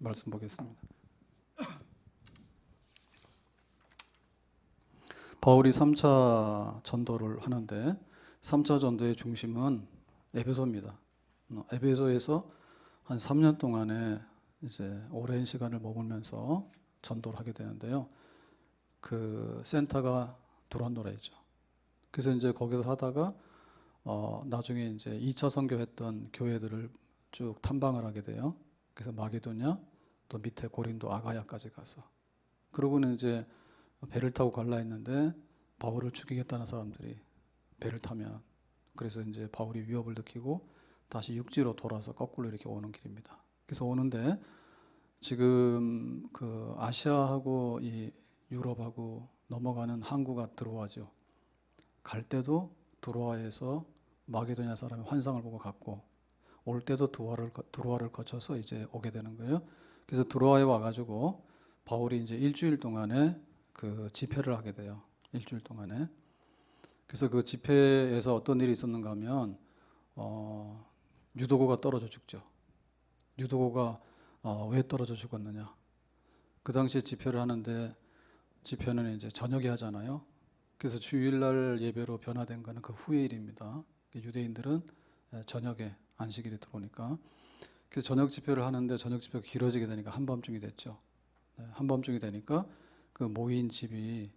말씀 보겠습니다. 바울이 3차 전도를 하는데 3차 전도의 중심은 에베소입니다. 에베소에서 한 3년 동안에 이제 오랜 시간을 머물면서 전도를 하게 되는데요. 그 센터가 두란노라이죠. 그래서 이제 거기서 하다가 나중에 이제 2차 선교했던 교회들을 쭉 탐방을 하게 돼요. 그래서 마게도냐, 또 밑에 고린도, 아가야까지 가서. 그러고는 이제 배를 타고 갈라 했는데 바울을 죽이겠다는 사람들이 배를 타면, 그래서 이제 바울이 위협을 느끼고 다시 육지로 돌아서 거꾸로 이렇게 오는 길입니다. 그래서 오는데 지금 그 아시아하고 이 유럽하고 넘어가는 항구가 드로아죠. 갈 때도 드로아에서 마게도냐 사람의 환상을 보고 갔고, 올 때도 드로아를 거쳐서 이제 오게 되는 거예요. 그래서 드로아에 와가지고 바울이 이제 일주일 동안에 그 집회를 하게 돼요. 일주일 동안에. 그래서 그 집회에서 어떤 일이 있었는가 하면 유도고가 떨어져 죽죠. 유도고가 왜 떨어져 죽었느냐? 그 당시에 집회를 하는데 집회는 이제 저녁에 하잖아요. 그래서 주일날 예배로 변화된 거는 그 후의 일입니다. 유대인들은 저녁에 안식일이 들어오니까. 그래서 저녁 집회를 하는데 저녁 집회가 길어지게 되니까 한밤중이 됐죠. 한밤중이 되니까 그 모인 집이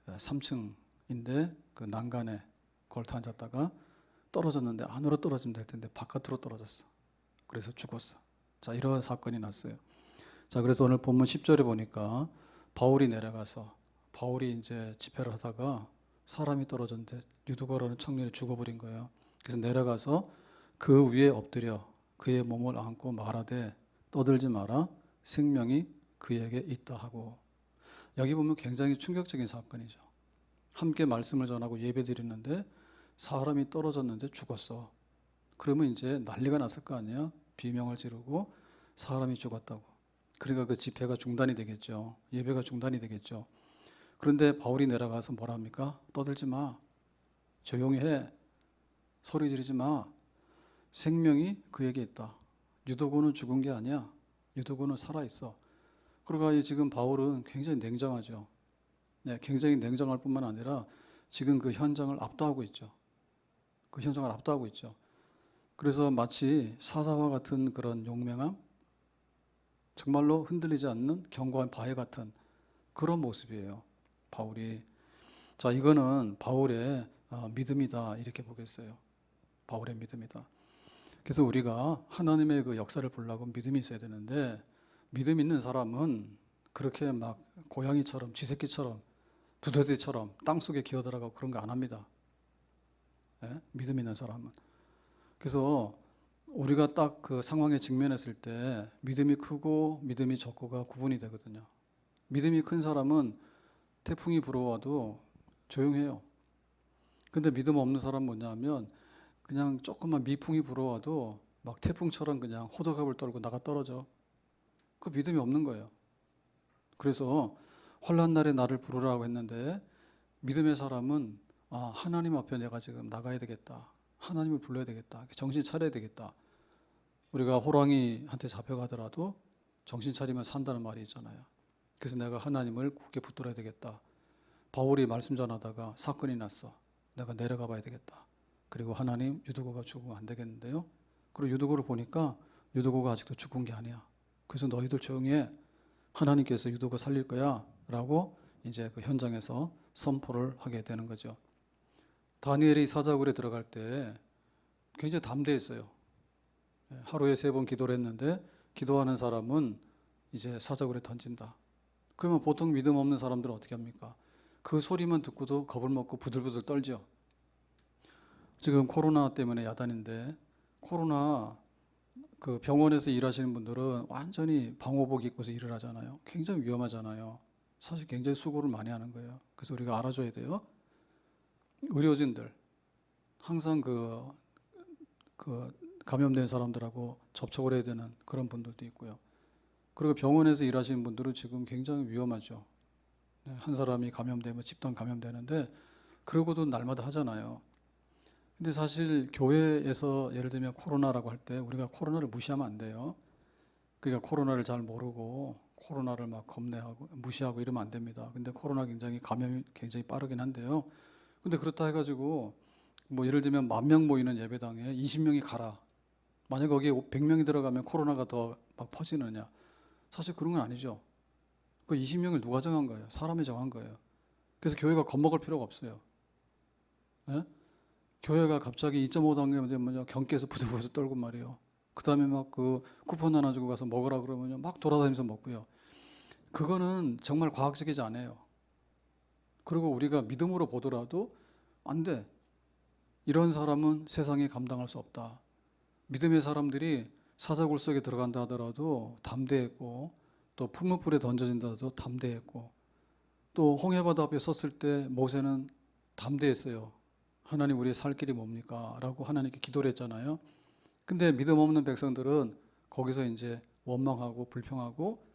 3층인데 그 난간에 걸터 앉았다가 떨어졌는데 안으로 떨어지면 될 텐데 바깥으로 떨어졌어. 그래서 죽었어. 자, 이러한 사건이 났어요. 자, 그래서 오늘 본문 10절에 보니까 바울이 내려가서 바울이 이제 집회를 하다가 사람이 떨어졌는데 유두거라는 청년이 죽어버린 거예요. 그래서 내려가서 그 위에 엎드려 그의 몸을 안고 말하되 떠들지 마라, 생명이 그에게 있다 하고. 여기 보면 굉장히 충격적인 사건이죠. 함께 말씀을 전하고 예배 드리는데 사람이 떨어졌는데 죽었어. 그러면 이제 난리가 났을 거 아니에요. 비명을 지르고 사람이 죽었다고. 그러니까 그 집회가 중단이 되겠죠. 예배가 중단이 되겠죠. 그런데 바울이 내려가서 뭐라 합니까? 떠들지 마. 조용히 해. 소리 지르지 마. 생명이 그에게 있다. 유도고는 죽은 게 아니야. 유도고는 살아있어. 그러니까 지금 바울은 굉장히 냉정하죠. 네, 굉장히 냉정할 뿐만 아니라 지금 그 현장을 압도하고 있죠. 그 현장을 압도하고 있죠. 그래서 마치 사자와 같은 그런 용맹함, 정말로 흔들리지 않는 견고한 바위 같은 그런 모습이에요. 바울이. 자, 이거는 바울의 믿음이다 이렇게 보겠어요. 바울의 믿음이다. 그래서 우리가 하나님의 그 역사를 보려고 믿음이 있어야 되는데 믿음 있는 사람은 그렇게 막 고양이처럼 쥐새끼처럼 두더지처럼 땅속에 기어들어가고 그런 거 안 합니다. 예? 믿음 있는 사람은. 그래서 우리가 딱 그 상황에 직면했을 때 믿음이 크고 믿음이 적고가 구분이 되거든요. 믿음이 큰 사람은 태풍이 불어와도 조용해요. 근데 믿음 없는 사람은 뭐냐면 그냥 조금만 미풍이 불어와도 막 태풍처럼 그냥 호들갑을 떨고 나가 떨어져. 그 믿음이 없는 거예요. 그래서 환난 날에 나를 부르라고 했는데 믿음의 사람은 하나님 앞에 내가 지금 나가야 되겠다. 하나님을 불러야 되겠다. 정신 차려야 되겠다. 우리가 호랑이한테 잡혀가더라도 정신 차리면 산다는 말이 있잖아요. 그래서 내가 하나님을 굳게 붙들어야 되겠다. 바울이 말씀 전하다가 사건이 났어. 내가 내려가 봐야 되겠다. 그리고 하나님, 유두고가 죽으면 안 되겠는데요. 그리고 유두고를 보니까 유두고가 아직도 죽은 게 아니야. 그래서 너희들 조용히 해. 하나님께서 유두고 살릴 거야. 라고 이제 그 현장에서 선포를 하게 되는 거죠. 다니엘이 사자굴에 들어갈 때 굉장히 담대했어요. 하루에 3번 기도를 했는데 기도하는 사람은 이제 사자굴에 던진다. 그러면 보통 믿음 없는 사람들은 어떻게 합니까? 그 소리만 듣고도 겁을 먹고 부들부들 떨죠. 지금 코로나 때문에 야단인데 코로나 그 병원에서 일하시는 분들은 완전히 방호복 입고서 일을 하잖아요. 굉장히 위험하잖아요. 사실 굉장히 수고를 많이 하는 거예요. 그래서 우리가 알아줘야 돼요. 의료진들 항상 그 감염된 사람들하고 접촉을 해야 되는 그런 분들도 있고요. 그리고 병원에서 일하시는 분들은 지금 굉장히 위험하죠. 한 사람이 감염되면 집단 감염되는데 그러고도 날마다 하잖아요. 근데 사실 교회에서 예를 들면 코로나라고 할 때 우리가 코로나를 무시하면 안 돼요. 그러니까 코로나를 잘 모르고 코로나를 막 겁내하고 무시하고 이러면 안 됩니다. 근데 코로나 굉장히 감염이 굉장히 빠르긴 한데요. 근데 그렇다 해가지고 뭐 예를 들면 10,000명 모이는 예배당에 20명이 가라. 만약 거기에 100명이 들어가면 코로나가 더 막 퍼지느냐? 사실 그런 건 아니죠. 그 20명을 누가 정한 거예요? 사람이 정한 거예요. 그래서 교회가 겁먹을 필요가 없어요. 예? 교회가 갑자기 2.5단계 되면 경계에서 부들부들 떨고 말이에요. 그 다음에 막 그 쿠폰 하나 주고 가서 먹으라 그러면 막 돌아다니면서 먹고요. 그거는 정말 과학적이지 않아요. 그리고 우리가 믿음으로 보더라도 안 돼. 이런 사람은 세상에 감당할 수 없다. 믿음의 사람들이 사자굴 속에 들어간다 하더라도 담대했고, 또 풀무불에 던져진다 하더라도 담대했고, 또 홍해바다 앞에 섰을 때 모세는 담대했어요. 하나님 우리의 살 길이 뭡니까? 라고 하나님께 기도를 했잖아요. 근데 믿음 없는 백성들은 거기서 이제 원망하고 불평하고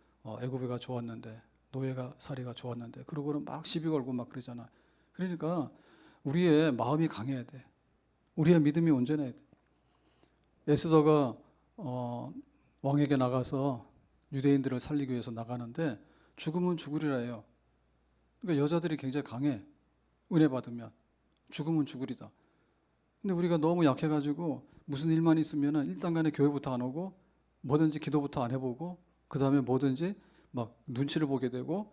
애굽이가 좋았는데 노예가 살이가 좋았는데 그러고는 막 시비 걸고 막 그러잖아. 그러니까 우리의 마음이 강해야 돼. 우리의 믿음이 온전해야 돼. 에스더가 왕에게 나가서 유대인들을 살리기 위해서 나가는데 죽으면 죽으리라 해요. 그러니까 여자들이 굉장히 강해. 은혜 받으면 죽으면 죽으리다. 근데 우리가 너무 약해가지고 무슨 일만 있으면은 일단 간에 교회부터 안 오고 뭐든지 기도부터 안 해보고 그 다음에 뭐든지 막 눈치를 보게 되고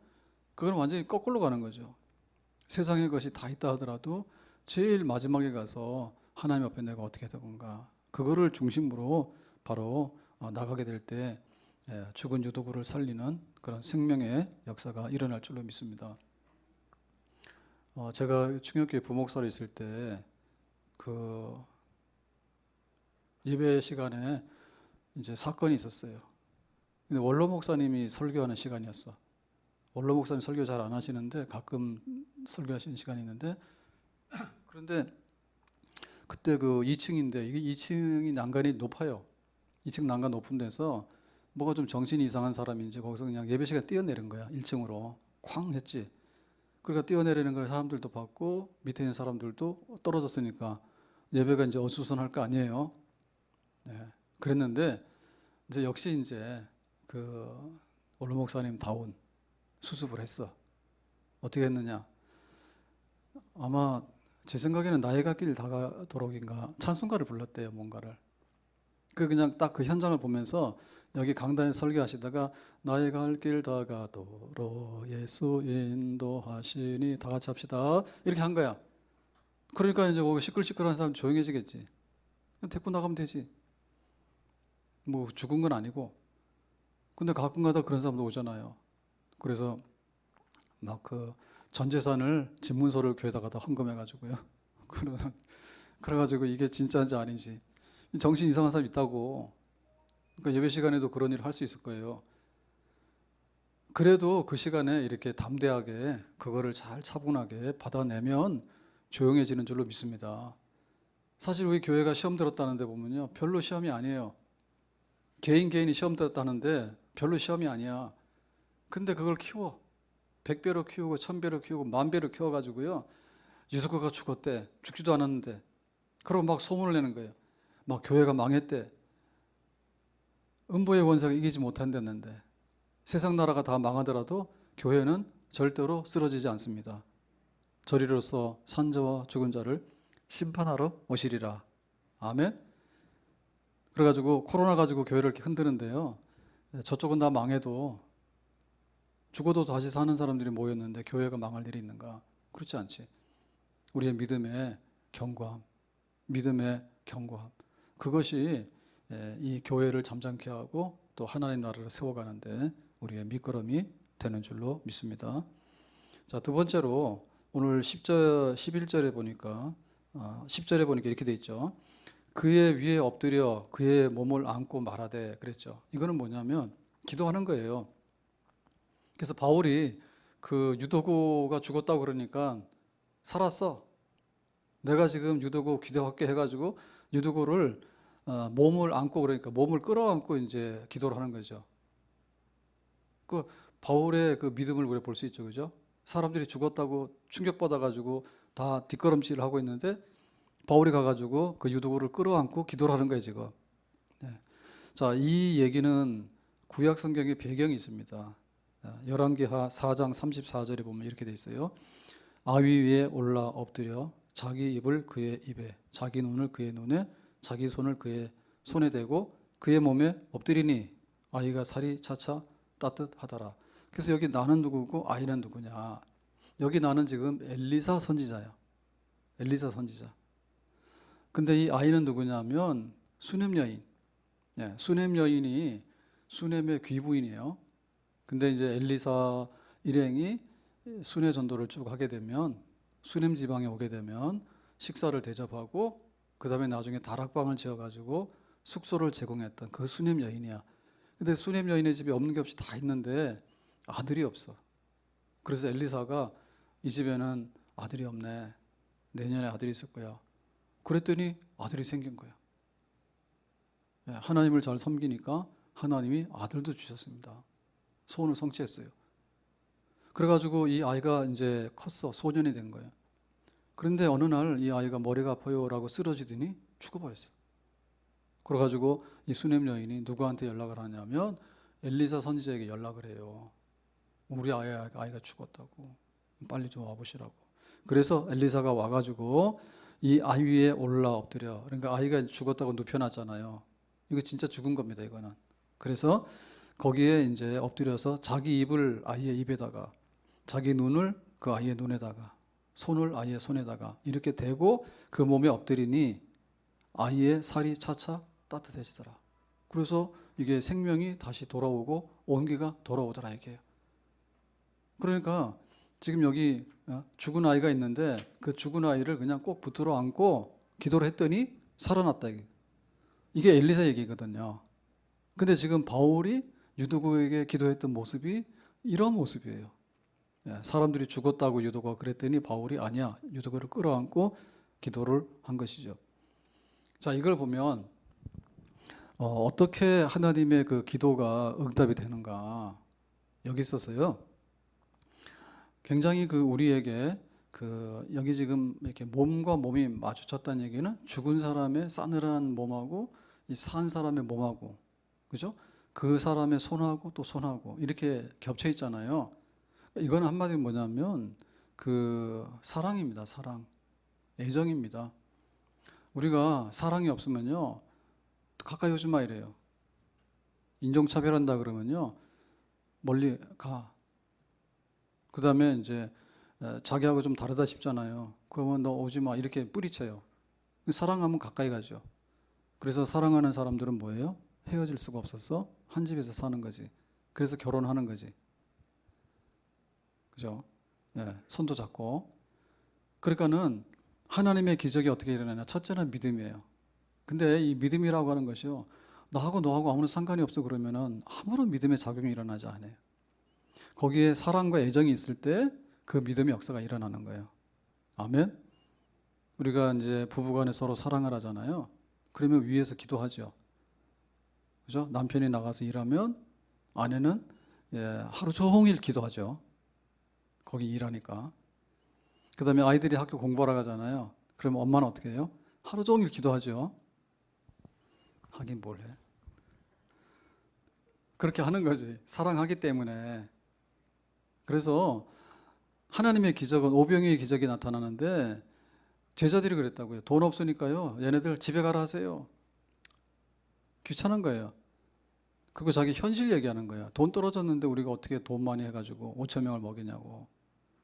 그건 완전히 거꾸로 가는 거죠. 세상의 것이 다 있다 하더라도 제일 마지막에 가서 하나님 앞에 내가 어떻게 되건가 그거를 중심으로 바로 나가게 될 때 죽은 유도구를 살리는 그런 생명의 역사가 일어날 줄로 믿습니다. 제가 충격교회 부목사로 있을 때 그 예배 시간에 이제 사건이 있었어요. 근데 원로 목사님이 설교하는 시간이었어. 원로 목사님 설교 잘 안 하시는데 가끔 설교하시는 시간이 있는데 그런데 그때 그 2층인데 이게 2층이 난간이 높아요. 2층 난간 높은 데서 뭐가 좀 정신이 이상한 사람인지 거기서 그냥 예배 시간 뛰어내린 거야. 1층으로 쾅 했지. 그러니까 뛰어내리는 걸 사람들도 봤고 밑에 있는 사람들도 떨어졌으니까 예배가 이제 어수선할 거 아니에요. 네. 그랬는데 이제 역시 이제 그 원로 목사님 다운 수습을 했어. 어떻게 했느냐? 아마 제 생각에는 나의 갈 길 다가도록인가 찬송가를 불렀대요, 뭔가를. 그냥 딱 그 현장을 보면서 여기 강단에 설교하시다가 나의 갈 길 다가도록 예수 인도하시니 다 같이 합시다 이렇게 한 거야. 그러니까 이제 거기 시끌시끌한 사람 조용해지겠지. 데리고 나가면 되지. 뭐 죽은 건 아니고. 근데 가끔가다 그런 사람도 오잖아요. 그래서 막 그 전 재산을 집문서를 교회에다가 다 헌금해가지고요. 그래가지고 이게 진짜인지 아닌지 정신 이상한 사람 있다고. 그러니까 예배 시간에도 그런 일을 할 수 있을 거예요. 그래도 그 시간에 이렇게 담대하게 그거를 잘 차분하게 받아내면 조용해지는 줄로 믿습니다. 사실 우리 교회가 시험 들었다는데 보면요, 별로 시험이 아니에요. 개인이 시험 들었다는데 별로 시험이 아니야. 근데 그걸 키워. 100배로 키우고 1000배로 키우고 10,000배로 키워가지고요. 유스코가 죽었대. 죽지도 않았는데. 그러고 막 소문을 내는 거예요. 막 교회가 망했대. 음부의 권세가 이기지 못한댔는데. 세상 나라가 다 망하더라도 교회는 절대로 쓰러지지 않습니다. 저리로서 산자와 죽은 자를 심판하러 오시리라. 아멘. 그래가지고 코로나 가지고 교회를 이렇게 흔드는데요. 저쪽은 다 망해도 죽어도 다시 사는 사람들이 모였는데 교회가 망할 일이 있는가? 그렇지 않지. 우리의 믿음의 견고함, 믿음의 견고함. 그것이 이 교회를 잠잠케 하고 또 하나님 나라를 세워가는데 우리의 밑거름이 되는 줄로 믿습니다. 자, 두 번째로 오늘 10절, 11절에 보니까 10절에 보니까 이렇게 돼 있죠. 그의 위에 엎드려 그의 몸을 안고 말하되 그랬죠. 이거는 뭐냐면 기도하는 거예요. 그래서 바울이 그 유도고가 죽었다고 그러니까 살았어. 내가 지금 유도고 기도할게 해가지고 유도고를 몸을 안고 그러니까 몸을 끌어안고 이제 기도를 하는 거죠. 그 바울의 그 믿음을 우리가 볼 수 있죠, 그죠? 사람들이 죽었다고 충격받아가지고 다 뒷걸음질을 하고 있는데 바울이 가가지고 그 유도고를 끌어안고 기도를 하는 거예요, 지금. 네. 자, 이 얘기는 구약 성경에 배경이 있습니다. 열왕기하 4장 34절에 보면 이렇게 돼 있어요. 아위 위에 올라 엎드려 자기 입을 그의 입에, 자기 눈을 그의 눈에, 자기 손을 그의 손에 대고 그의 몸에 엎드리니 아이가 살이 차차 따뜻하더라. 그래서 여기 나는 누구고 아이는 누구냐? 여기 나는 지금 엘리사 선지자예요. 엘리사 선지자. 근데 이 아이는 누구냐면 수넴 여인. 수넴 여인이 수넴의 귀부인이에요. 근데 이제 엘리사 일행이 순회 전도를 쭉 하게 되면 수넴 지방에 오게 되면 식사를 대접하고 그 다음에 나중에 다락방을 지어가지고 숙소를 제공했던 그 수넴 여인이야. 근데 수넴 여인의 집에 없는 게 없이 다 있는데 아들이 없어. 그래서 엘리사가 이 집에는 아들이 없네. 내년에 아들이 있을 거야. 그랬더니 아들이 생긴 거야. 하나님을 잘 섬기니까 하나님이 아들도 주셨습니다. 소원을 성취했어요. 그래가지고 이 아이가 이제 컸어. 소년이 된 거예요. 그런데 어느 날 이 아이가 머리가 아파요라고 쓰러지더니 죽어버렸어. 그래가지고 이 수넴 여인이 누구한테 연락을 하냐면 엘리사 선지자에게 연락을 해요. 우리 아이가 죽었다고. 빨리 좀 와보시라고. 그래서 엘리사가 와가지고 이 아이 위에 올라 엎드려. 그러니까 아이가 죽었다고 눕혀놨잖아요. 이거 진짜 죽은 겁니다, 이거는. 그래서 거기에 이제 엎드려서 자기 입을 아이의 입에다가, 자기 눈을 그 아이의 눈에다가, 손을 아이의 손에다가 이렇게 대고 그 몸에 엎드리니 아이의 살이 차차 따뜻해지더라. 그래서 이게 생명이 다시 돌아오고 온기가 돌아오더라 이게요. 그러니까 지금 여기 죽은 아이가 있는데 그 죽은 아이를 그냥 꼭 붙들어 안고 기도를 했더니 살아났다 이게 엘리사 얘기거든요. 근데 지금 바울이 유두고에게 기도했던 모습이 이런 모습이에요. 사람들이 죽었다고 유두고가 그랬더니 바울이 아니야. 유두고를 끌어안고 기도를 한 것이죠. 자, 이걸 보면 어떻게 하나님의 그 기도가 응답이 되는가 여기 있어서요. 굉장히 그 우리에게 그 여기 지금 이렇게 몸과 몸이 마주쳤다는 얘기는 죽은 사람의 싸늘한 몸하고 이 산 사람의 몸하고, 그죠? 그 사람의 손하고 또 손하고 이렇게 겹쳐 있잖아요. 이건 한마디로 뭐냐면 그 사랑입니다. 사랑, 애정입니다. 우리가 사랑이 없으면요 가까이 오지 마 이래요. 인종차별한다 그러면요 멀리 가. 그 다음에 이제 자기하고 좀 다르다 싶잖아요. 그러면 너 오지 마 이렇게 뿌리쳐요. 사랑하면 가까이 가죠. 그래서 사랑하는 사람들은 뭐예요? 헤어질 수가 없어서 한 집에서 사는 거지. 그래서 결혼하는 거지. 그죠? 손도 잡고. 그러니까는 하나님의 기적이 어떻게 일어나냐? 첫째는 믿음이에요. 근데 이 믿음이라고 하는 것이요. 나하고 너하고 아무런 상관이 없어 그러면은 아무런 믿음의 작용이 일어나지 않아요. 거기에 사랑과 애정이 있을 때 그 믿음의 역사가 일어나는 거예요. 아멘? 우리가 이제 부부간에 서로 사랑을 하잖아요. 그러면 위에서 기도하죠. 그죠? 남편이 나가서 일하면 아내는 하루 종일 기도하죠. 거기 일하니까. 그 다음에 아이들이 학교 공부하러 가잖아요. 그러면 엄마는 어떻게 해요? 하루 종일 기도하죠. 하긴 뭘 해. 그렇게 하는 거지. 사랑하기 때문에. 그래서 하나님의 기적은 오병이의 기적이 나타나는데 제자들이 그랬다고요. 돈 없으니까요. 얘네들 집에 가라 하세요. 귀찮은 거예요. 그리고 자기 현실 얘기하는 거야. 돈 떨어졌는데 우리가 어떻게 돈 많이 해가지고 5천 명을 먹이냐고.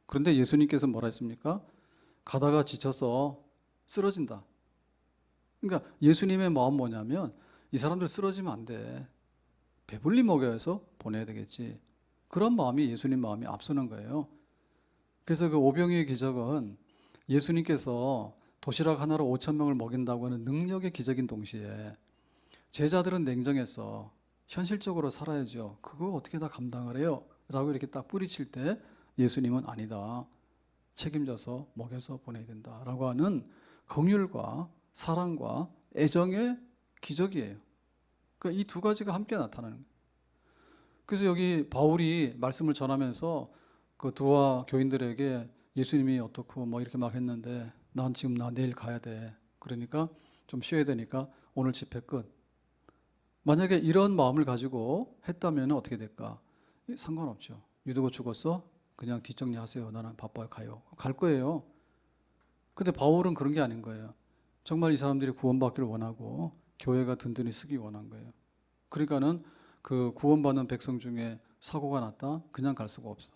그런데 예수님께서 뭐라 했습니까? 가다가 지쳐서 쓰러진다. 그러니까 예수님의 마음 뭐냐면 이 사람들 쓰러지면 안 돼. 배불리 먹여서 보내야 되겠지. 그런 마음이 예수님 마음이 앞서는 거예요. 그래서 그 오병이의 기적은 예수님께서 도시락 하나로 5천 명을 먹인다고 하는 능력의 기적인 동시에 제자들은 냉정해서 현실적으로 살아야죠. 그거 어떻게 다 감당을 해요? 라고 이렇게 딱 뿌리칠 때 예수님은 아니다. 책임져서 먹여서 보내야 된다. 라고 하는 긍휼과 사랑과 애정의 기적이에요. 그러니까 이 두 가지가 함께 나타나는 거예요. 그래서 여기 바울이 말씀을 전하면서 그 드로아 교인들에게 예수님이 어떻고 뭐 이렇게 막 했는데 난 지금 나 내일 가야 돼. 그러니까 좀 쉬어야 되니까 오늘 집회 끝. 만약에 이런 마음을 가지고 했다면 어떻게 될까? 상관없죠. 유두고 죽었어? 그냥 뒷정리하세요. 나는 바빠요. 가요. 갈 거예요. 근데 바울은 그런 게 아닌 거예요. 정말 이 사람들이 구원받기를 원하고 교회가 든든히 쓰기 원한 거예요. 그러니까는 그 구원받는 백성 중에 사고가 났다? 그냥 갈 수가 없어.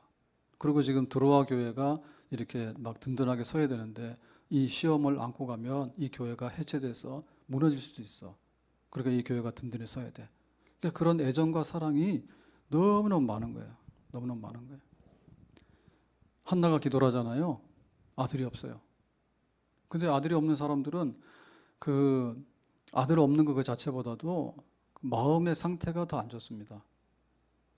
그리고 지금 드로아 교회가 이렇게 막 든든하게 서야 되는데 이 시험을 안고 가면 이 교회가 해체돼서 무너질 수도 있어. 그러니까 이 교회가 든든히 서야 돼. 그러니까 그런 애정과 사랑이 너무너무 많은 거예요. 너무너무 많은 거예요. 한나가 기도를 하잖아요. 아들이 없어요. 근데 아들이 없는 사람들은 그 아들 없는 것 그 자체보다도 마음의 상태가 더 안 좋습니다.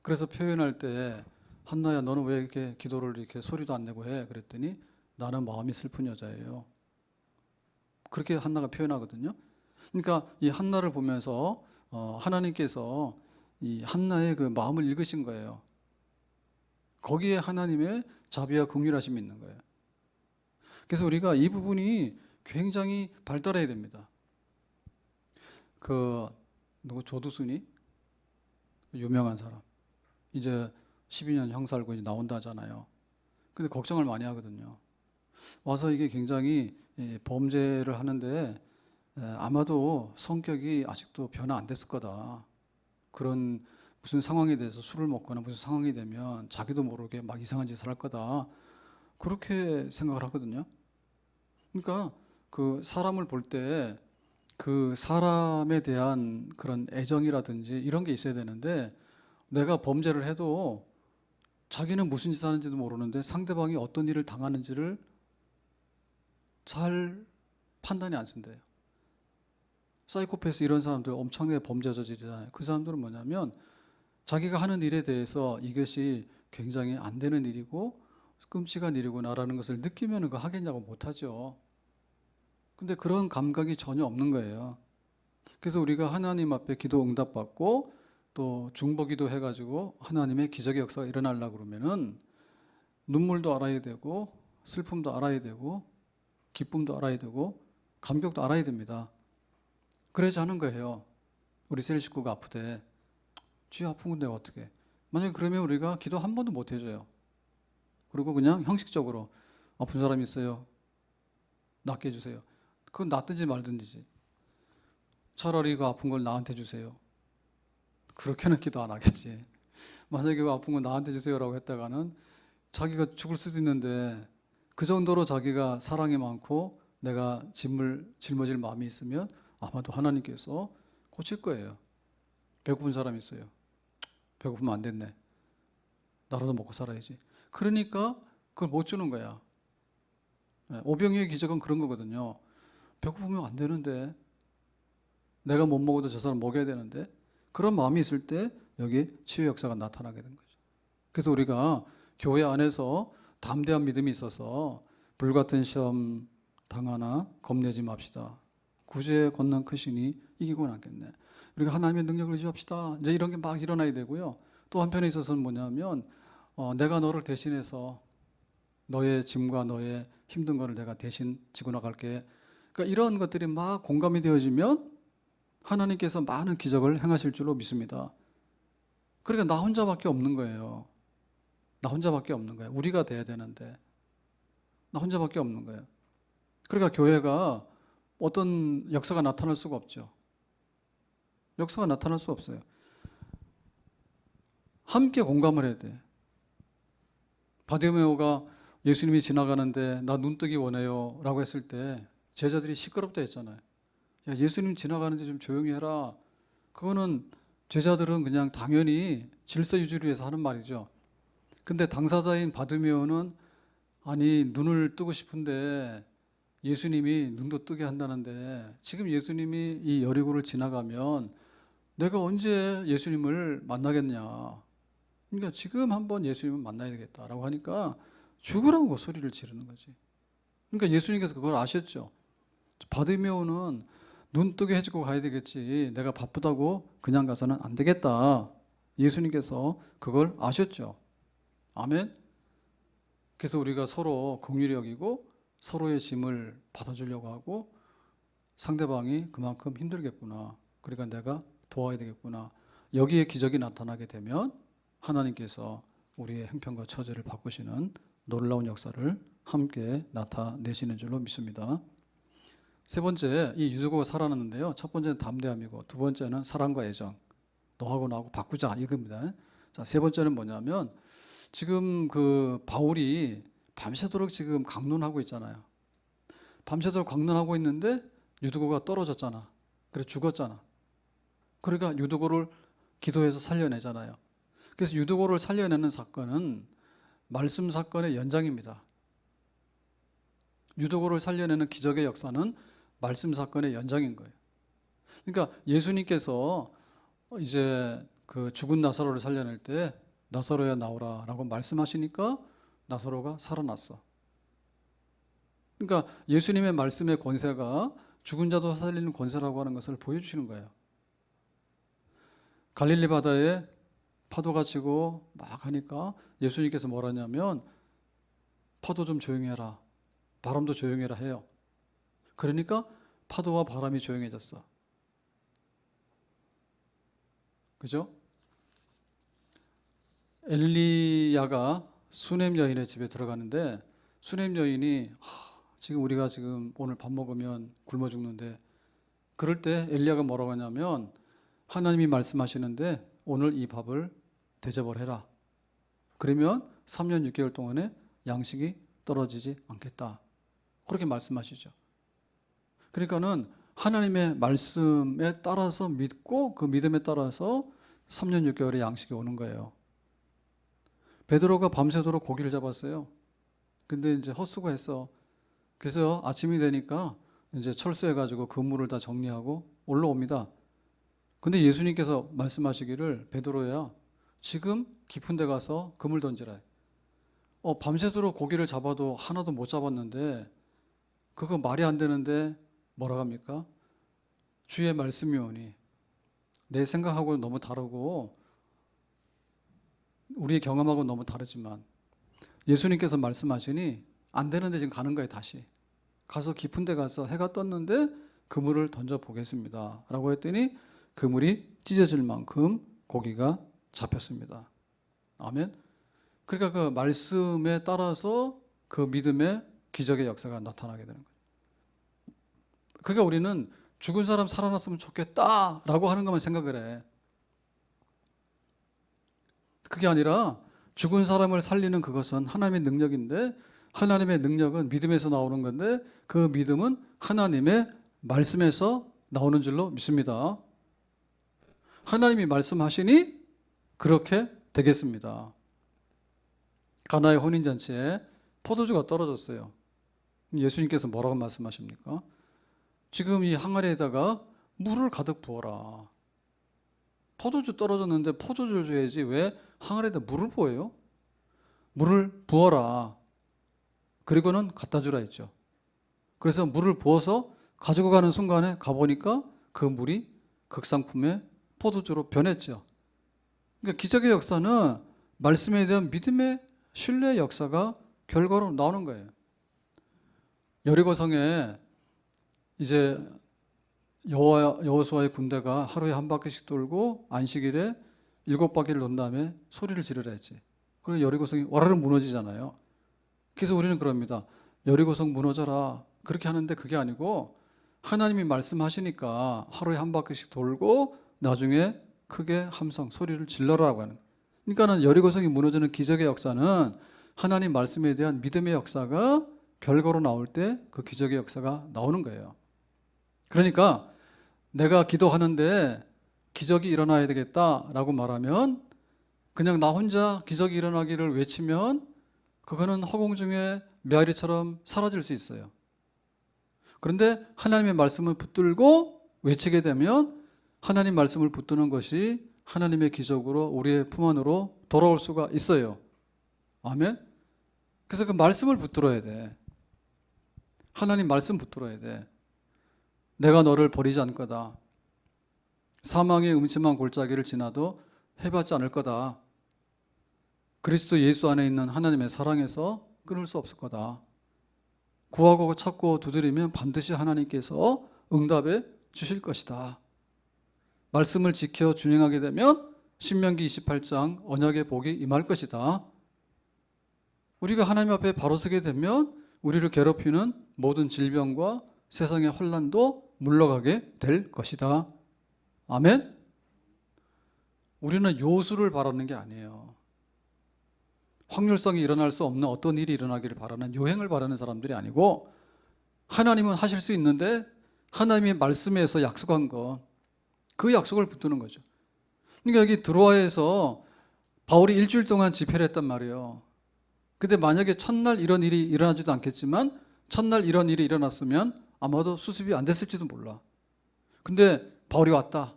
그래서 표현할 때 한나야 너는 왜 이렇게 기도를 이렇게 소리도 안 내고 해? 그랬더니 나는 마음이 슬픈 여자예요. 그렇게 한나가 표현하거든요. 그러니까 이 한나를 보면서 하나님께서 이 한나의 그 마음을 읽으신 거예요. 거기에 하나님의 자비와 긍휼하심이 있는 거예요. 그래서 우리가 이 부분이 굉장히 발달해야 됩니다. 그 누구 조두순이 유명한 사람 이제 12년 형 살고 이제 나온다 하잖아요. 근데 걱정을 많이 하거든요. 와서 이게 굉장히 범죄를 하는데 아마도 성격이 아직도 변화 안 됐을 거다. 그런 무슨 상황에 대해서 술을 먹거나 무슨 상황이 되면 자기도 모르게 막 이상한 짓을 할 거다. 그렇게 생각을 하거든요. 그러니까 그 사람을 볼 때 그 사람에 대한 그런 애정이라든지 이런 게 있어야 되는데 내가 범죄를 해도 자기는 무슨 짓을 하는지도 모르는데 상대방이 어떤 일을 당하는지를 잘 판단이 안 쓴대요. 사이코패스 이런 사람들 엄청나게 범죄 저지르잖아요. 그 사람들은 뭐냐면 자기가 하는 일에 대해서 이것이 굉장히 안 되는 일이고 끔찍한 일이구나라는 것을 느끼면 그거 하겠냐고 못하죠. 근데 그런 감각이 전혀 없는 거예요. 그래서 우리가 하나님 앞에 기도 응답받고 또 중보기도 해가지고 하나님의 기적의 역사가 일어나려고 그러면은 눈물도 알아야 되고 슬픔도 알아야 되고 기쁨도 알아야 되고 감격도 알아야 됩니다. 그러지 않은 거예요. 우리 셀 식구가 아프대. 쥐 아픈 건데 어떻게? 만약에 그러면 우리가 기도 한 번도 못 해줘요. 그리고 그냥 형식적으로 아픈 사람이 있어요. 낫게 해주세요. 그건 낫든지 말든지. 차라리 그 아픈 걸 나한테 주세요. 그렇게는 기도 안 하겠지. 만약에 그 아픈 건 나한테 주세요라고 했다가는 자기가 죽을 수도 있는데 그 정도로 자기가 사랑이 많고 내가 짊어질 마음이 있으면 아마도 하나님께서 고칠 거예요. 배고픈 사람이 있어요. 배고프면 안 됐네. 나라도 먹고 살아야지. 그러니까 그걸 못 주는 거야. 오병이의 기적은 그런 거거든요. 배고프면 안 되는데 내가 못 먹어도 저 사람 먹여야 되는데 그런 마음이 있을 때 여기 치유 역사가 나타나게 된 거죠. 그래서 우리가 교회 안에서 담대한 믿음이 있어서 불같은 시험 당하나 겁내지 맙시다. 구주의 권능 크시니 이기고 나겠네. 우리가 하나님의 능력을 의지합시다. 이제 이런 게 막 일어나야 되고요. 또 한편에 있어서는 뭐냐면 내가 너를 대신해서 너의 짐과 너의 힘든 거를 내가 대신 지고 나갈게. 그러니까 이런 것들이 막 공감이 되어지면 하나님께서 많은 기적을 행하실 줄로 믿습니다. 그러니까 나 혼자밖에 없는 거예요. 나 혼자밖에 없는 거예요. 우리가 돼야 되는데 나 혼자밖에 없는 거예요. 그러니까 교회가 어떤 역사가 나타날 수가 없죠. 역사가 나타날 수 없어요. 함께 공감을 해야 돼. 바디메오가 예수님이 지나가는데 나 눈뜨기 원해요 라고 했을 때 제자들이 시끄럽다 했잖아요. 야, 예수님 지나가는데 좀 조용히 해라. 그거는 제자들은 그냥 당연히 질서 유지를 위해서 하는 말이죠. 근데 당사자인 바디메오는 아니 눈을 뜨고 싶은데 예수님이 눈도 뜨게 한다는데 지금 예수님이 이 여리고를 지나가면 내가 언제 예수님을 만나겠냐. 그러니까 지금 한번 예수님을 만나야 되겠다라고 하니까 죽으라고 소리를 지르는 거지. 그러니까 예수님께서 그걸 아셨죠. 바디메오는 눈 뜨게 해주고 가야 되겠지. 내가 바쁘다고 그냥 가서는 안 되겠다. 예수님께서 그걸 아셨죠. 아멘. 그래서 우리가 서로 긍휼히 여기고 서로의 짐을 받아주려고 하고 상대방이 그만큼 힘들겠구나. 그러니까 내가 도와야 되겠구나. 여기에 기적이 나타나게 되면 하나님께서 우리의 형편과 처지를 바꾸시는 놀라운 역사를 함께 나타내시는 줄로 믿습니다. 세 번째, 이 유두고가 살아났는데요. 첫 번째는 담대함이고 두 번째는 사랑과 애정. 너하고 나하고 바꾸자 이겁니다. 자, 세 번째는 뭐냐면 지금 그 바울이 밤새도록 지금 강론하고 있잖아요. 밤새도록 강론하고 있는데 유두고가 떨어졌잖아. 그래 죽었잖아. 그러니까 유두고를 기도해서 살려내잖아요. 그래서 유두고를 살려내는 사건은 말씀 사건의 연장입니다. 유두고를 살려내는 기적의 역사는 말씀 사건의 연장인 거예요. 그러니까 예수님께서 이제 그 죽은 나사로를 살려낼 때 나사로야 나오라 라고 말씀하시니까 나사로가 살아났어. 그러니까 예수님의 말씀의 권세가 죽은 자도 살리는 권세라고 하는 것을 보여주시는 거예요. 갈릴리 바다에 파도가 치고 막 하니까 예수님께서 뭐라 하냐면 파도 좀 조용히 해라. 바람도 조용히 해라 해요. 그러니까 파도와 바람이 조용해졌어. 그죠? 엘리야가 수넴 여인의 집에 들어가는데 수넴 여인이 지금 우리가 지금 오늘 밥 먹으면 굶어 죽는데 그럴 때 엘리야가 뭐라고 하냐면 하나님이 말씀하시는데 오늘 이 밥을 대접을 해라. 그러면 3년 6개월 동안에 양식이 떨어지지 않겠다. 그렇게 말씀하시죠. 그러니까는 하나님의 말씀에 따라서 믿고 그 믿음에 따라서 3년 6개월의 양식이 오는 거예요. 베드로가 밤새도록 고기를 잡았어요. 근데 이제 헛수고했어. 그래서 아침이 되니까 이제 철수해가지고 그물을 다 정리하고 올라옵니다. 근데 예수님께서 말씀하시기를 베드로야 지금 깊은 데 가서 그물 던지라. 밤새도록 고기를 잡아도 하나도 못 잡았는데 그거 말이 안 되는데 뭐라고 합니까? 주의 말씀이 오니 내 생각하고는 너무 다르고 우리의 경험하고는 너무 다르지만 예수님께서 말씀하시니 안 되는데 지금 가는 거예요. 다시 가서 깊은 데 가서 해가 떴는데 그물을 던져보겠습니다 라고 했더니 그물이 찢어질 만큼 고기가 잡혔습니다. 아멘. 그러니까 그 말씀에 따라서 그 믿음의 기적의 역사가 나타나게 되는 거예요. 그러니까 우리는 죽은 사람 살아났으면 좋겠다라고 하는 것만 생각을 해. 그게 아니라 죽은 사람을 살리는 그것은 하나님의 능력인데 하나님의 능력은 믿음에서 나오는 건데 그 믿음은 하나님의 말씀에서 나오는 줄로 믿습니다. 하나님이 말씀하시니 그렇게 되겠습니다. 가나의 혼인잔치에 포도주가 떨어졌어요. 예수님께서 뭐라고 말씀하십니까? 지금 이 항아리에다가 물을 가득 부어라. 포도주 떨어졌는데 포도주를 줘야지 왜 항아리에다 물을 부어요? 물을 부어라. 그리고는 갖다 주라 했죠. 그래서 물을 부어서 가지고 가는 순간에 가보니까 그 물이 극상품의 포도주로 변했죠. 그러니까 기적의 역사는 말씀에 대한 믿음의 신뢰의 역사가 결과로 나오는 거예요. 여리고성에 이제 여호수아의 군대가 하루에 한 바퀴씩 돌고 안식일에 7바퀴를 논 다음에 소리를 지르라 했지. 그래서 여리고성이 와르르 무너지잖아요. 그래서 우리는 그럽니다. 여리고성 무너져라. 그렇게 하는데 그게 아니고 하나님이 말씀하시니까 하루에 한 바퀴씩 돌고 나중에 크게 함성, 소리를 질러라고 하는 거예요. 그러니까는 여리고성이 무너지는 기적의 역사는 하나님 말씀에 대한 믿음의 역사가 결과로 나올 때 그 기적의 역사가 나오는 거예요. 그러니까 내가 기도하는데 기적이 일어나야 되겠다라고 말하면 그냥 나 혼자 기적이 일어나기를 외치면 그거는 허공 중에 메아리처럼 사라질 수 있어요. 그런데 하나님의 말씀을 붙들고 외치게 되면 하나님 말씀을 붙드는 것이 하나님의 기적으로 우리의 품 안으로 돌아올 수가 있어요. 아멘. 그래서 그 말씀을 붙들어야 돼. 하나님 말씀 붙들어야 돼. 내가 너를 버리지 않을 거다. 사망의 음침한 골짜기를 지나도 해받지 않을 거다. 그리스도 예수 안에 있는 하나님의 사랑에서 끊을 수 없을 거다. 구하고 찾고 두드리면 반드시 하나님께서 응답해 주실 것이다. 말씀을 지켜 준행하게 되면 신명기 28장 언약의 복이 임할 것이다. 우리가 하나님 앞에 바로 서게 되면 우리를 괴롭히는 모든 질병과 세상의 혼란도 물러가게 될 것이다. 아멘? 우리는 요수를 바라는 게 아니에요. 확률성이 일어날 수 없는 어떤 일이 일어나기를 바라는, 요행을 바라는 사람들이 아니고, 하나님은 하실 수 있는데 하나님의 말씀에서 약속한 것, 그 약속을 붙드는 거죠. 그러니까 여기 드로아에서 바울이 일주일 동안 집회를 했단 말이에요. 근데 만약에 첫날 이런 일이 일어나지도 않겠지만 첫날 이런 일이 일어났으면 아마도 수습이 안 됐을지도 몰라. 근데 바울이 왔다.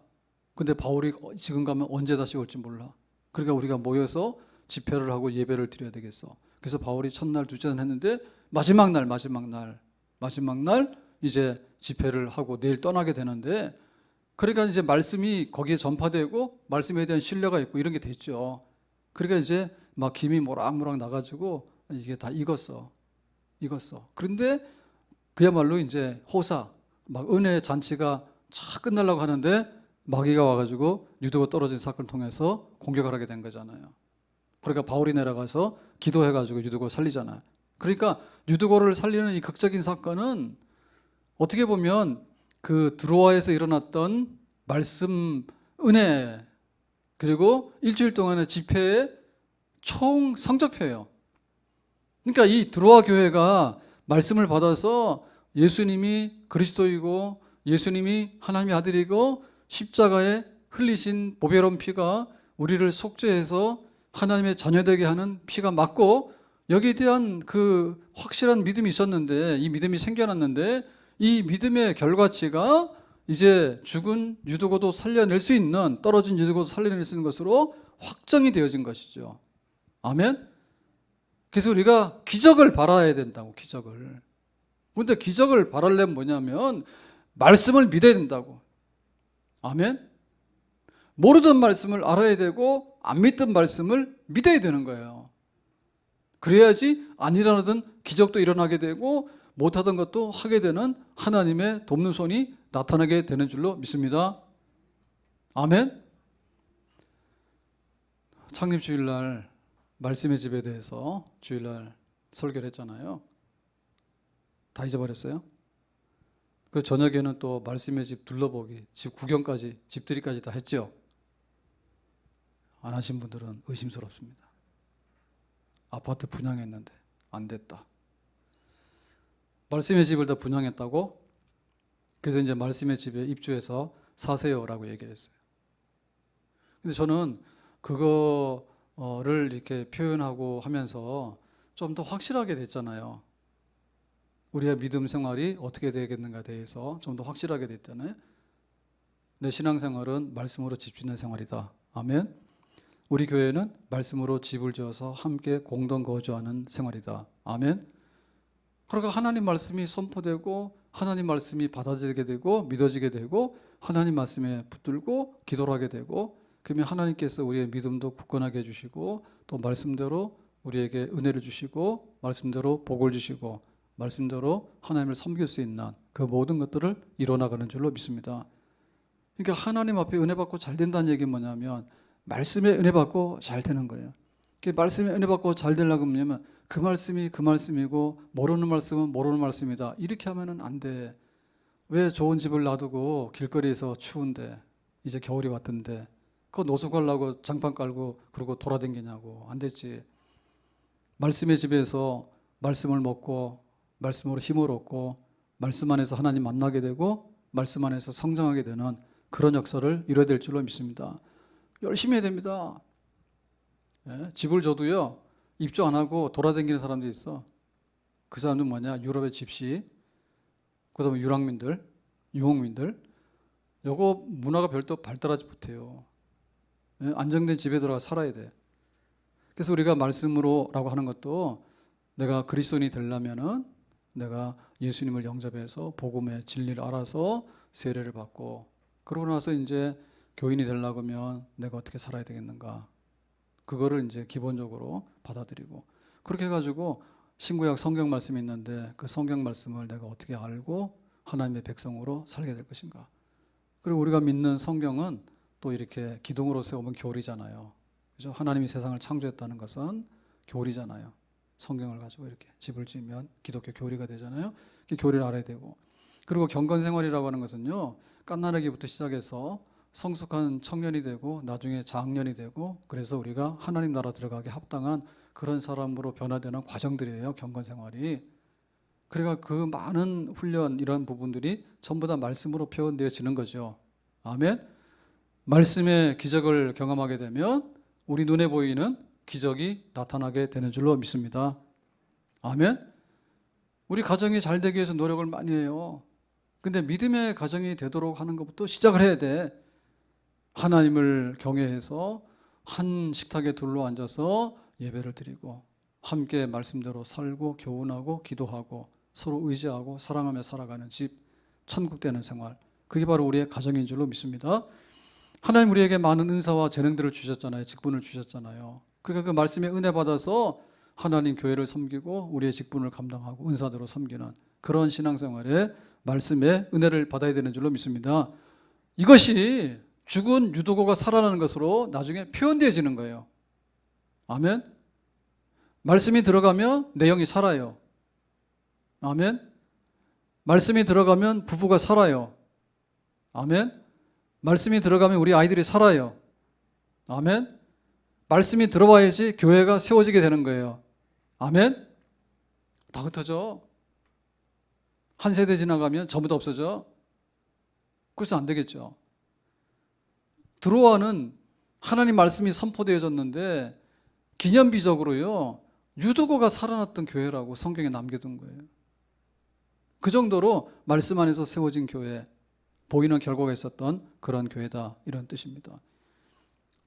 근데 바울이 지금 가면 언제 다시 올지 몰라. 그러니까 우리가 모여서 집회를 하고 예배를 드려야 되겠어. 그래서 바울이 첫날, 둘째 날 했는데 마지막 날 이제 집회를 하고 내일 떠나게 되는데, 그러니까 이제 말씀이 거기에 전파되고 말씀에 대한 신뢰가 있고 이런 게 됐죠. 그러니까 이제 막 김이 모락모락 나가지고 이게 다 익었어. 그런데 그야말로 이제 호사, 막 은혜의 잔치가 쫙 끝나려고 하는데 마귀가 와가지고 유두고 떨어진 사건을 통해서 공격을 하게 된 거잖아요. 그러니까 바울이 내려가서 기도해가지고 유두고 살리잖아요. 그러니까 유두고를 살리는 이 극적인 사건은 어떻게 보면 그 드로아에서 일어났던 말씀, 은혜, 그리고 일주일 동안의 집회의 총 성적표예요. 그러니까 이 드로아 교회가 말씀을 받아서 예수님이 그리스도이고 예수님이 하나님의 아들이고 십자가에 흘리신 보배로운 피가 우리를 속죄해서 하나님의 자녀되게 하는 피가 맞고, 여기에 대한 그 확실한 믿음이 있었는데, 이 믿음이 생겨났는데, 이 믿음의 결과치가 이제 죽은 유두고도 살려낼 수 있는, 떨어진 유두고도 살려낼 수 있는 것으로 확정이 되어진 것이죠. 아멘? 그래서 우리가 기적을 바라야 된다고, 기적을. 그런데 기적을 바라려면 뭐냐면 말씀을 믿어야 된다고. 아멘? 모르던 말씀을 알아야 되고 안 믿던 말씀을 믿어야 되는 거예요. 그래야지 안 일어나던 기적도 일어나게 되고 못하던 것도 하게 되는 하나님의 돕는 손이 나타나게 되는 줄로 믿습니다. 아멘? 창립주일날 말씀의 집에 대해서 주일날 설교를 했잖아요. 다 잊어버렸어요? 그 저녁에는 또 말씀의 집 둘러보기, 집 구경까지, 집들이까지 다 했죠. 안 하신 분들은 의심스럽습니다. 아파트 분양했는데 안 됐다. 말씀의 집을 다 분양했다고? 그래서 이제 말씀의 집에 입주해서 사세요라고 얘기를 했어요. 근데 저는 그거를 이렇게 표현하고 하면서 좀 더 확실하게 됐잖아요. 우리의 믿음 생활이 어떻게 되겠는가에 대해서 좀 더 확실하게 됐잖아요. 내 신앙생활은 말씀으로 집 짓는 생활이다. 아멘. 우리 교회는 말씀으로 집을 지어서 함께 공동 거주하는 생활이다. 아멘. 그러니까 하나님 말씀이 선포되고 하나님 말씀이 받아들이게 되고 믿어지게 되고 하나님 말씀에 붙들고 기도를 하게 되고, 그러면 하나님께서 우리의 믿음도 굳건하게 해주시고 또 말씀대로 우리에게 은혜를 주시고 말씀대로 복을 주시고 말씀대로 하나님을 섬길 수 있는 그 모든 것들을 이뤄나가는 줄로 믿습니다. 그러니까 하나님 앞에 은혜 받고 잘 된다는 얘기는 뭐냐면 말씀에 은혜 받고 잘 되는 거예요. 말씀에 은혜 받고 잘 되려고 하면 그 말씀이 그 말씀이고 모르는 말씀은 모르는 말씀이다. 이렇게 하면은 안 돼. 왜 좋은 집을 놔두고 길거리에서 추운데 이제 겨울이 왔던데 그거 노숙하려고 장판 깔고 그러고 돌아다니냐고. 안 됐지. 말씀의 집에서 말씀을 먹고 말씀으로 힘을 얻고 말씀 안에서 하나님 만나게 되고 말씀 안에서 성장하게 되는 그런 역사를 이뤄야 될 줄로 믿습니다. 열심히 해야 됩니다. 예? 집을 줘도요 입주 안 하고 돌아다니는 사람들이 있어. 그 사람들은 뭐냐? 유럽의 집시, 그다음에 유랑민들, 유목민들. 요거 문화가 별도 발달하지 못해요. 예? 안정된 집에 들어가 살아야 돼. 그래서 우리가 말씀으로라고 하는 것도 내가 그리스도인이 되려면은 내가 예수님을 영접해서 복음의 진리를 알아서 세례를 받고 그러고 나서 이제 교인이 되려고 하면 내가 어떻게 살아야 되겠는가? 그거를 이제 기본적으로 받아들이고 그렇게 해가지고 신구약 성경 말씀이 있는데 그 성경 말씀을 내가 어떻게 알고 하나님의 백성으로 살게 될 것인가? 그리고 우리가 믿는 성경은 또 이렇게 기둥으로 세우면 교리잖아요. 그죠? 하나님이 세상을 창조했다는 것은 교리잖아요. 성경을 가지고 이렇게 집을 지으면 기독교 교리가 되잖아요. 그 교리를 알아야 되고. 그리고 경건생활이라고 하는 것은요, 갓난아기부터 시작해서 성숙한 청년이 되고 나중에 장년이 되고, 그래서 우리가 하나님 나라 들어가기 합당한 그런 사람으로 변화되는 과정들이에요. 경건생활이. 그러니까 그 많은 훈련, 이런 부분들이 전부 다 말씀으로 표현되어지는 거죠. 아멘. 말씀의 기적을 경험하게 되면 우리 눈에 보이는 기적이 나타나게 되는 줄로 믿습니다. 아멘. 우리 가정이 잘 되기 위해서 노력을 많이 해요. 근데 믿음의 가정이 되도록 하는 것부터 시작을 해야 돼. 하나님을 경외해서 한 식탁에 둘러앉아서 예배를 드리고 함께 말씀대로 살고 교훈하고 기도하고 서로 의지하고 사랑하며 살아가는 집, 천국 되는 생활, 그게 바로 우리의 가정인 줄로 믿습니다. 하나님 우리에게 많은 은사와 재능들을 주셨잖아요. 직분을 주셨잖아요. 그러니까 그 말씀에 은혜 받아서 하나님 교회를 섬기고 우리의 직분을 감당하고 은사대로 섬기는 그런 신앙생활에 말씀에 은혜를 받아야 되는 줄로 믿습니다. 이것이 죽은 유도고가 살아나는 것으로 나중에 표현되어지는 거예요. 아멘. 말씀이 들어가면 내 영이 살아요. 아멘. 말씀이 들어가면 부부가 살아요. 아멘. 말씀이 들어가면 우리 아이들이 살아요. 아멘. 말씀이 들어와야지 교회가 세워지게 되는 거예요. 아멘. 다 흩어져. 한 세대 지나가면 전부 다 없어져. 그래서 안 되겠죠. 들어와는 하나님 말씀이 선포되어졌는데 기념비적으로요, 유도고가 살아났던 교회라고 성경에 남겨둔 거예요. 그 정도로 말씀 안에서 세워진 교회, 보이는 결과가 있었던 그런 교회다, 이런 뜻입니다.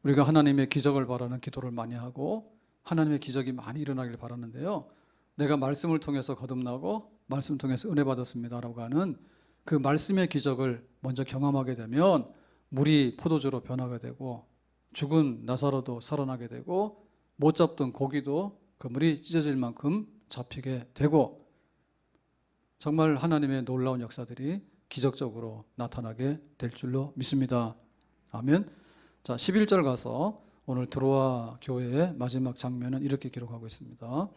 우리가 하나님의 기적을 바라는 기도를 많이 하고 하나님의 기적이 많이 일어나길 바라는데요, 내가 말씀을 통해서 거듭나고 말씀을 통해서 은혜 받았습니다라고 하는 그 말씀의 기적을 먼저 경험하게 되면 물이 포도주로 변화가 되고 죽은 나사로도 살아나게 되고 못 잡던 고기도 그물이 찢어질 만큼 잡히게 되고 정말 하나님의 놀라운 역사들이 기적적으로 나타나게 될 줄로 믿습니다. 아멘. 자, 11절 가서 오늘 드로아 교회의 마지막 장면은 이렇게 기록하고 있습니다.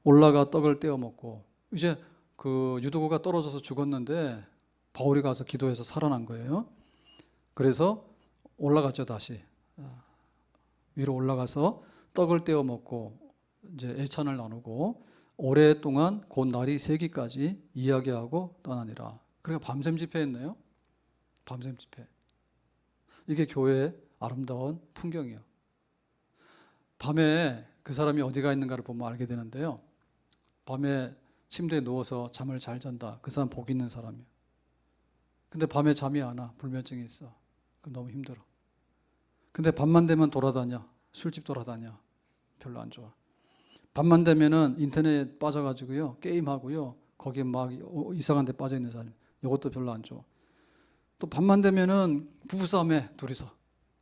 올라가 떡을 떼어 먹고, 이제 그 유도고가 떨어져서 죽었는데 바울이 가서 기도해서 살아난 거예요. 그래서 올라갔죠. 다시 위로 올라가서 떡을 떼어 먹고 이제 애찬을 나누고 오랫동안 곧 날이 새기까지 이야기하고 떠나니라. 그러니까 밤샘 집회했네요. 밤샘 집회. 이게 교회의 아름다운 풍경이에요. 밤에 그 사람이 어디가 있는가를 보면 알게 되는데요, 밤에 침대에 누워서 잠을 잘 잔다, 그 사람 복 있는 사람이에요. 근데 밤에 잠이 안 와. 불면증이 있어. 너무 힘들어. 근데 밤만 되면 돌아다녀. 술집 돌아다녀. 별로 안 좋아. 밤만 되면은 인터넷 빠져가지고요, 게임하고요, 거기에 막 이상한 데 빠져 있는 사람, 이것도 별로 안 좋아. 또 밤만 되면은 부부싸움에 둘이서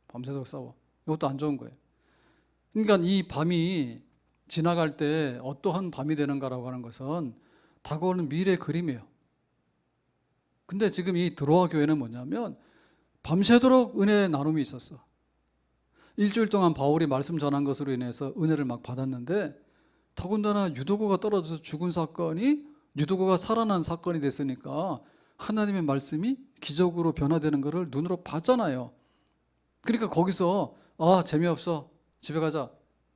밤새도록 싸워. 이것도 안 좋은 거예요. 그러니까 이 밤이 지나갈 때 어떠한 밤이 되는가라고 하는 것은 다가오는 미래의 그림이에요. 근데 지금 이 드로아 교회는 뭐냐면 밤새도록 은혜의 나눔이 있었어. 일주일 동안 바울이 말씀 전한 것으로 인해서 은혜를 막 받았는데, 더군다나 유도고가 떨어져서 죽은 사건이 유도고가 살아난 사건이 됐으니까 하나님의 말씀이 기적으로 변화되는 것을 눈으로 봤잖아요. 그러니까 거기서 재미없어, 집에 가자,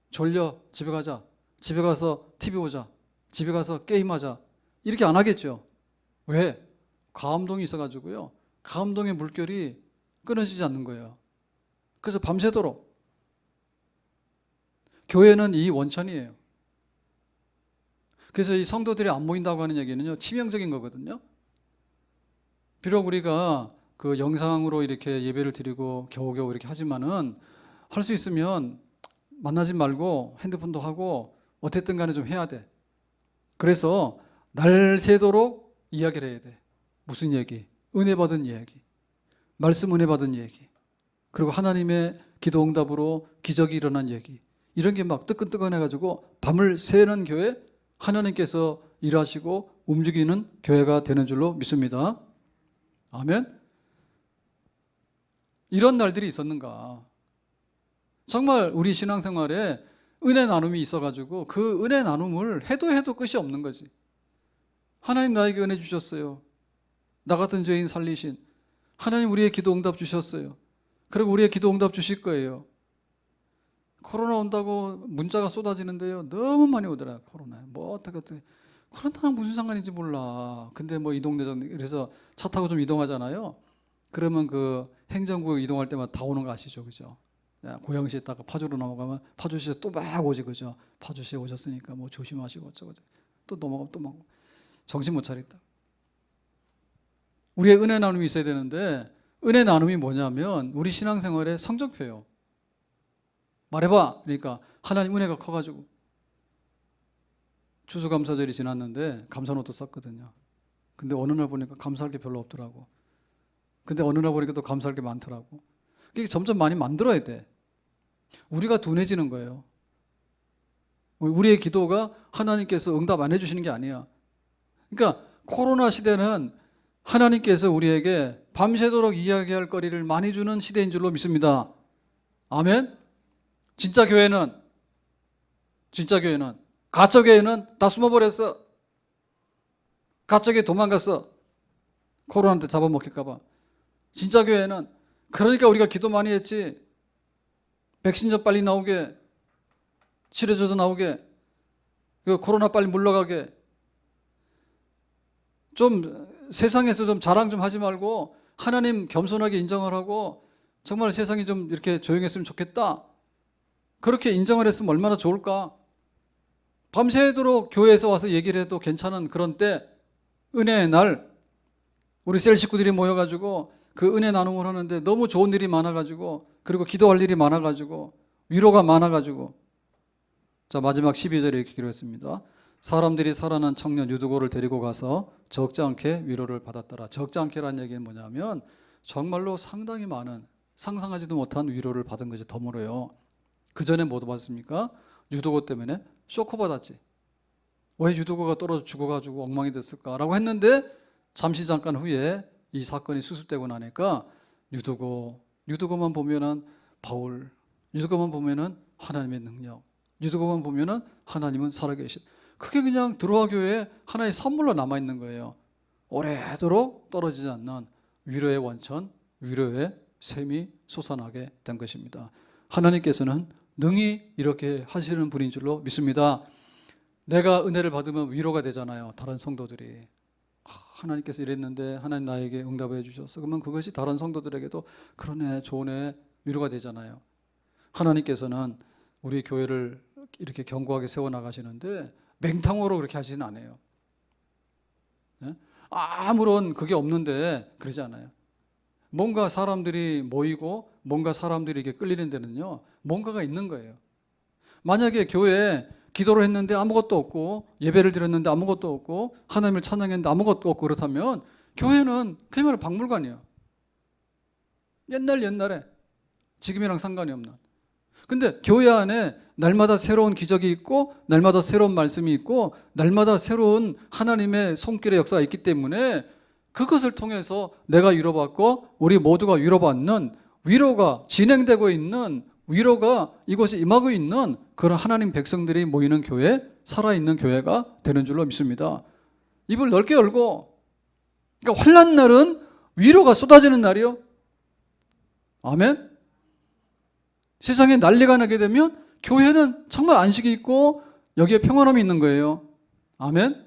졸려, 집에 가자, 집에 가서 TV 보자, 집에 가서 게임하자, 이렇게 안 하겠죠. 왜? 가암동이 있어가지고요, 가암동의 물결이 끊어지지 않는 거예요. 그래서 밤새도록. 교회는 이 원천이에요. 그래서 이 성도들이 안 모인다고 하는 얘기는요, 치명적인 거거든요. 비록 우리가 그 영상으로 이렇게 예배를 드리고 겨우겨우 이렇게 하지만은 할 수 있으면 만나지 말고 핸드폰도 하고 어쨌든 간에 좀 해야 돼. 그래서 날 새도록 이야기를 해야 돼. 무슨 얘기? 은혜 받은 이야기, 말씀 은혜 받은 얘기, 그리고 하나님의 기도 응답으로 기적이 일어난 얘기, 이런 게 막 뜨끈뜨끈해가지고 밤을 새는 교회, 하나님께서 일하시고 움직이는 교회가 되는 줄로 믿습니다. 아멘. 이런 날들이 있었는가? 정말 우리 신앙생활에 은혜 나눔이 있어가지고 그 은혜 나눔을 해도 끝이 없는 거지. 하나님 나에게 은혜 주셨어요. 나 같은 죄인 살리신 하나님, 우리의 기도 응답 주셨어요. 그리고 우리의 기도 응답 주실 거예요. 코로나 온다고 문자가 쏟아지는데요, 너무 많이 오더라. 코로나 뭐 어떻게 코로나랑 무슨 상관인지 몰라. 근데 뭐 이동대전, 그래서 차 타고 좀 이동하잖아요. 그러면 그 행정구역 이동할 때마다 다 오는 거 아시죠? 그죠? 고양시에 있다가 파주로 넘어가면 파주시에 또 막 오지. 그죠? 파주시에 오셨으니까 뭐 조심하시고 어쩌고 또 넘어가면 또 막 정신 못 차리겠다. 우리의 은혜 나눔이 있어야 되는데, 은혜 나눔이 뭐냐면 우리 신앙생활의 성적표예요. 말해봐. 그러니까 하나님 은혜가 커가지고 추수감사절이 지났는데 감사노트 썼거든요. 근데 어느 날 보니까 감사할 게 별로 없더라고. 근데 어느 날 보니까 또 감사할 게 많더라고. 이게 점점 많이 만들어야 돼. 우리가 둔해지는 거예요. 우리의 기도가 하나님께서 응답 안 해주시는 게 아니야. 그러니까 코로나 시대는 하나님께서 우리에게 밤새도록 이야기할 거리를 많이 주는 시대인 줄로 믿습니다. 아멘. 진짜 교회는 가짜교회는 다 숨어버렸어. 가짜교회 도망갔어. 코로나한테 잡아먹힐까 봐. 진짜 교회는, 그러니까 우리가 기도 많이 했지. 백신좀 빨리 나오게, 치료제도 나오게, 코로나 빨리 물러가게. 좀 세상에서 좀 자랑 좀 하지 말고 하나님 겸손하게 인정을 하고 정말 세상이 좀 이렇게 조용했으면 좋겠다. 그렇게 인정을 했으면 얼마나 좋을까. 밤새도록 교회에서 와서 얘기를 해도 괜찮은 그런 때, 은혜의 날, 우리 셀 식구들이 모여가지고 그 은혜 나눔을 하는데 너무 좋은 일이 많아가지고, 그리고 기도할 일이 많아가지고, 위로가 많아가지고. 자, 마지막 12절에 이렇게 기록했습니다. 사람들이 살아난 청년 유두고를 데리고 가서 적지 않게 위로를 받았더라. 적지 않게라는 얘기는 뭐냐면 정말로 상당히 많은, 상상하지도 못한 위로를 받은 거죠. 덤으로요. 그 전에 뭐 받았습니까? 유두고 때문에 쇼크 받았지. 왜 유두고가 떨어져 죽어가지고 엉망이 됐을까라고 했는데, 잠시 잠깐 후에 이 사건이 수습되고 나니까 유두고만 보면은 바울, 유두고만 보면은 하나님의 능력, 유두고만 보면은 하나님은 살아계신, 그게 그냥 들어와 교회에 하나의 선물로 남아있는 거예요. 오래도록 떨어지지 않는 위로의 원천, 위로의 샘이 솟아나게 된 것입니다. 하나님께서는 능히 이렇게 하시는 분인 줄로 믿습니다. 내가 은혜를 받으면 위로가 되잖아요. 다른 성도들이 하나님께서 이랬는데 하나님 나에게 응답해 주셨어. 그러면 그것이 다른 성도들에게도 그러네, 좋네, 위로가 되잖아요. 하나님께서는 우리 교회를 이렇게 견고하게 세워나가시는데 맹탕으로 그렇게 하시진 않아요. 아무런 그게 없는데 그러지 않아요. 뭔가 사람들이 모이고 뭔가 사람들이 이렇게 끌리는 데는요, 뭔가가 있는 거예요. 만약에 교회에 기도를 했는데 아무것도 없고, 예배를 드렸는데 아무것도 없고, 하나님을 찬양했는데 아무것도 없고, 그렇다면 교회는 그야말로 박물관이에요. 옛날에 지금이랑 상관이 없는. 근데 교회 안에 날마다 새로운 기적이 있고, 날마다 새로운 말씀이 있고, 날마다 새로운 하나님의 손길의 역사가 있기 때문에 그것을 통해서 내가 위로받고 우리 모두가 위로받는, 위로가 진행되고 있는, 위로가 이곳에 임하고 있는 그런 하나님 백성들이 모이는 교회, 살아있는 교회가 되는 줄로 믿습니다. 입을 넓게 열고, 그러니까 환난 날은 위로가 쏟아지는 날이요. 아멘. 세상에 난리가 나게 되면 교회는 정말 안식이 있고 여기에 평안함이 있는 거예요. 아멘.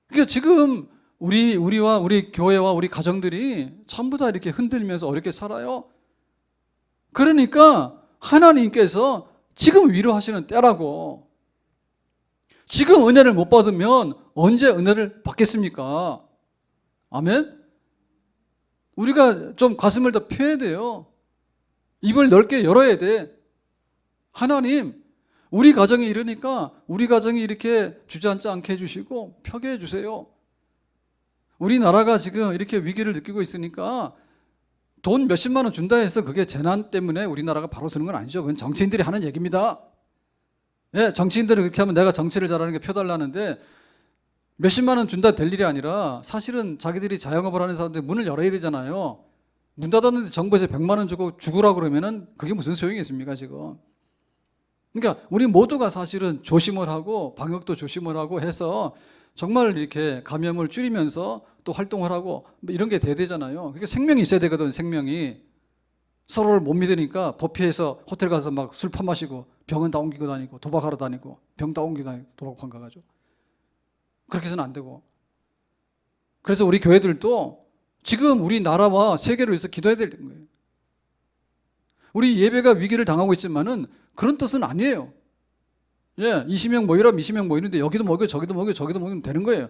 그러니까 지금 우리와 우리 교회와 우리 가정들이 전부 다 이렇게 흔들면서 어렵게 살아요. 그러니까 하나님께서 지금 위로하시는 때라고. 지금 은혜를 못 받으면 언제 은혜를 받겠습니까? 아멘. 우리가 좀 가슴을 더 펴야 돼요. 입을 넓게 열어야 돼. 하나님, 우리 가정이 이러니까 우리 가정이 이렇게 주저앉지 않게 해주시고 펴게 해주세요. 우리나라가 지금 이렇게 위기를 느끼고 있으니까 돈 몇십만 원 준다 해서 그게 재난 때문에 우리나라가 바로 서는 건 아니죠. 그건 정치인들이 하는 얘기입니다. 예, 정치인들은 그렇게 하면 내가 정치를 잘하는 게 펴달라는데, 몇십만 원 준다 될 일이 아니라 사실은 자기들이 자영업을 하는 사람들 문을 열어야 되잖아요. 문 닫았는데 정부에서 100만 원 주고 죽으라 그러면은 그게 무슨 소용이 있습니까, 지금? 그러니까 우리 모두가 사실은 조심을 하고 방역도 조심을 하고 해서 정말 이렇게 감염을 줄이면서 또 활동을 하고 뭐 이런 게 돼야 되잖아요. 그러니까 생명이 있어야 되거든, 생명이. 서로를 못 믿으니까 법 피해서 호텔 가서 막 술 퍼마시고 병은 다 옮기고 다니고 도박하러 다니고 병 다 옮기고 다니고 도박판 가가지고. 그렇게 해서는 안 되고. 그래서 우리 교회들도 지금 우리 나라와 세계를 위해서 기도해야 되는 거예요. 우리 예배가 위기를 당하고 있지만은 그런 뜻은 아니에요. 예, 20명 모이라면 20명 모이는데 여기도 모이고 저기도 모이고 저기도 모이면 되는 거예요.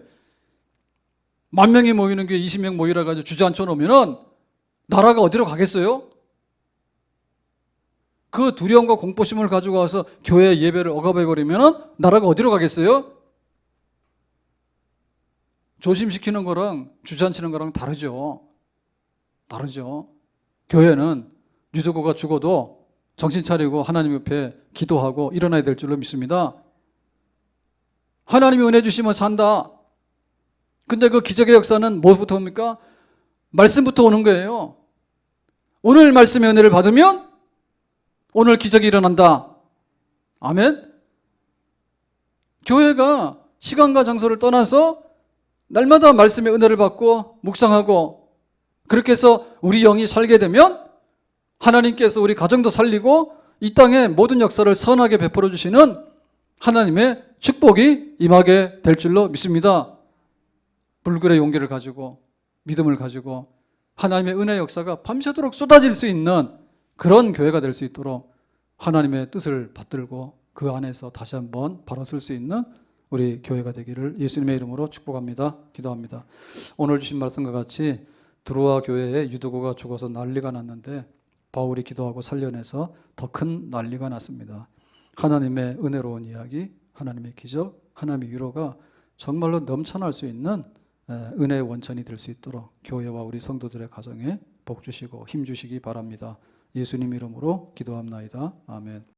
10,000명이 모이는 게 20명 모이라 가지고 주저앉혀 놓으면은 나라가 어디로 가겠어요? 그 두려움과 공포심을 가지고 와서 교회 예배를 억압해 버리면은 나라가 어디로 가겠어요? 조심시키는 거랑 주저앉히는 거랑 다르죠. 다르죠. 교회는 유두고가 죽어도 정신 차리고 하나님 옆에 기도하고 일어나야 될 줄로 믿습니다. 하나님이 은혜 주시면 산다. 근데 그 기적의 역사는 뭐부터 옵니까? 말씀부터 오는 거예요. 오늘 말씀의 은혜를 받으면 오늘 기적이 일어난다. 아멘. 교회가 시간과 장소를 떠나서 날마다 말씀의 은혜를 받고 묵상하고 그렇게 해서 우리 영이 살게 되면 하나님께서 우리 가정도 살리고 이 땅의 모든 역사를 선하게 베풀어 주시는 하나님의 축복이 임하게 될 줄로 믿습니다. 불굴의 용기를 가지고 믿음을 가지고 하나님의 은혜의 역사가 밤새도록 쏟아질 수 있는 그런 교회가 될 수 있도록 하나님의 뜻을 받들고 그 안에서 다시 한번 바로 설 수 있는 우리 교회가 되기를 예수님의 이름으로 축복합니다. 기도합니다. 오늘 주신 말씀과 같이 드로아 교회에 유두고가 죽어서 난리가 났는데 바울이 기도하고 살려내서 더 큰 난리가 났습니다. 하나님의 은혜로운 이야기, 하나님의 기적, 하나님의 위로가 정말로 넘쳐날 수 있는 은혜의 원천이 될 수 있도록 교회와 우리 성도들의 가정에 복 주시고 힘 주시기 바랍니다. 예수님 이름으로 기도합나이다. 아멘.